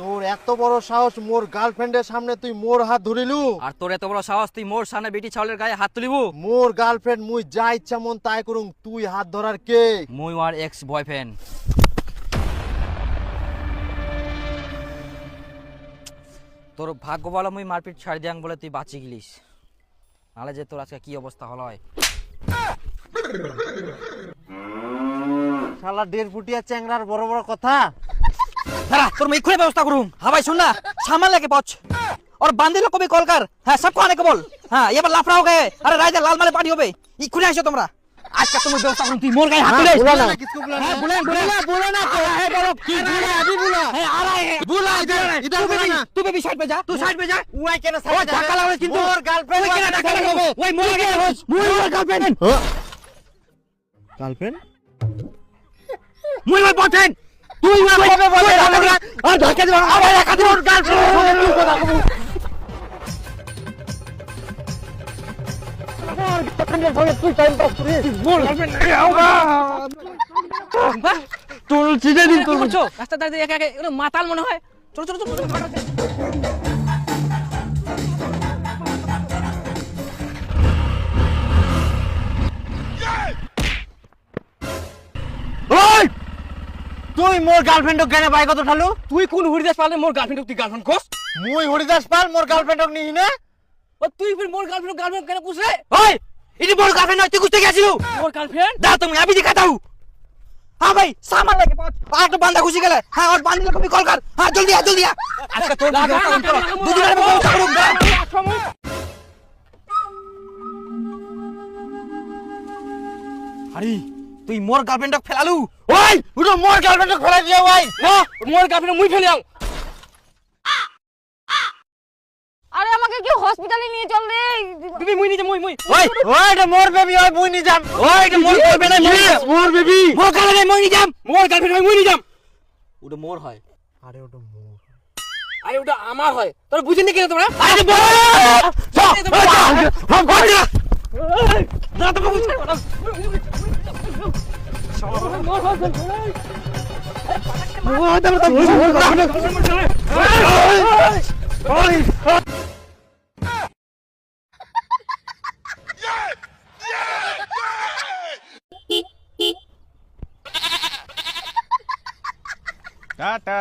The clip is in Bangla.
তোর এত বড় সাহস মোর গার্লফ্রেন্ডের সামনে তুই মোর হাত ধরিলু? আর তোর এত বড় সাহস তুই মোর সামনে বেটি ছাউলের গায়ে হাত তুলিবু? মোর গার্লফ্রেন্ড মুই যা ইচ্ছা মন তাই করুম, তুই হাত ধরার কে? মুই আর এক্স বয়ফ্রেন্ড। তোর ভাগ্য ভালো মুই মারপিট ছাড় দিয়াং বলে তুই বাঁচি গেলিস, নাহলে যে তোর আজকে কি অবস্থা হলো হয়। শালা 1.5 ফুটিয়া চ্যাংড়ার বড় বড় কথা। দাঁড়া তোর मैं खुले व्यवस्था करूँ। हाँ भाई सुन ना, सामान लेके पहुंच और बांधे लोग को भी कॉल कर। हाँ सबको आने को बोल। हाँ ये बार लाफड़ा हो गए। अरे राजा लाल माले पार्टी हो गई। ये खुले आइसो तुमरा। आज का तुम व्यवस्था करूँ। तू मोर गए हाथ ले। बुला ना, किसको बुलाना है? बुला ना तो है बोलो की बुला, अभी बुला है आ रहा है। बुला इधर बुला ना। तू भी साइड पे जा। तू साइड पे जा। ওই কেন ओए সাইড धक्का लगा किंतु মোর গার্লফ্রেন্ড ओए केना धक्का लगा ओए मोर गए मोर गर्लफ्रेंड গার্লফ্রেন্ড मोर बॉयफ्रेंड তুই কবে বলে আর ধক্কা দিবা আরে একা দিবা গার্লফ্রেন্ড কথা কব তুই টাইম পাস করে বল গার্লফ্রেন্ড আউগা তোর চিনে দিন তোর রাস্তা দাঁড়িয়ে একা একা মাতাল মনে হয় চলো চলো চলো ওই তুই মোর গার্লফ্রেন্ডক কেন বাইকত উঠালু? তুই কোন হরিদাস পালে মোর গার্লফ্রেন্ড তুই গার্লফ্রেন্ড কোস মুই হরিদাস পাল মোর গার্লফ্রেন্ডক নিহি না। ও তুই ফির মোর গার্লফ্রেন্ড কেন পুছ রে ওই इधर मोर गर्लफ्रेंड তুই কুছতে গেছিলু মোর গার্লফ্রেন্ড দাও তুমি अभी दिखाता हूं। हां भाई सामान लेके पहुंच आठ बंदा खुशी गेले। हां और बांधने को भी कॉल कर। हां जल्दी आ आज का तोड़ दूसरे में व्यवस्था करूंगा। अरे তুই মোর গার্লফ্রেন্ডক ফেলালু। ওই উঠো মোর গার্লফ্রেন্ডক ফেলাই দিয়া ওই। মোর গার্লফ্রেন্ড মুই ফেলিয়াং। আরে আমাকে কি হসপিটালে নিয়ে চল রে। বিবি মুই নিতে মুই ওই ওইটা মোর বেবি ওই মুই নি যাম। ওইটা মোর গার্লফ্রেন্ড মুই মোর বেবি মোর গার্লফ্রেন্ড মুই নি যাম। মোর গার্লফ্রেন্ড মুই নি যাম। ওটা মোর হয়। আরে ওটা মোর। আরে ওটা আমার হয়। তোরা বুঝিনি কেন তোমরা? আরে বল হাম কর যা না তো বুঝছ না। টাটা।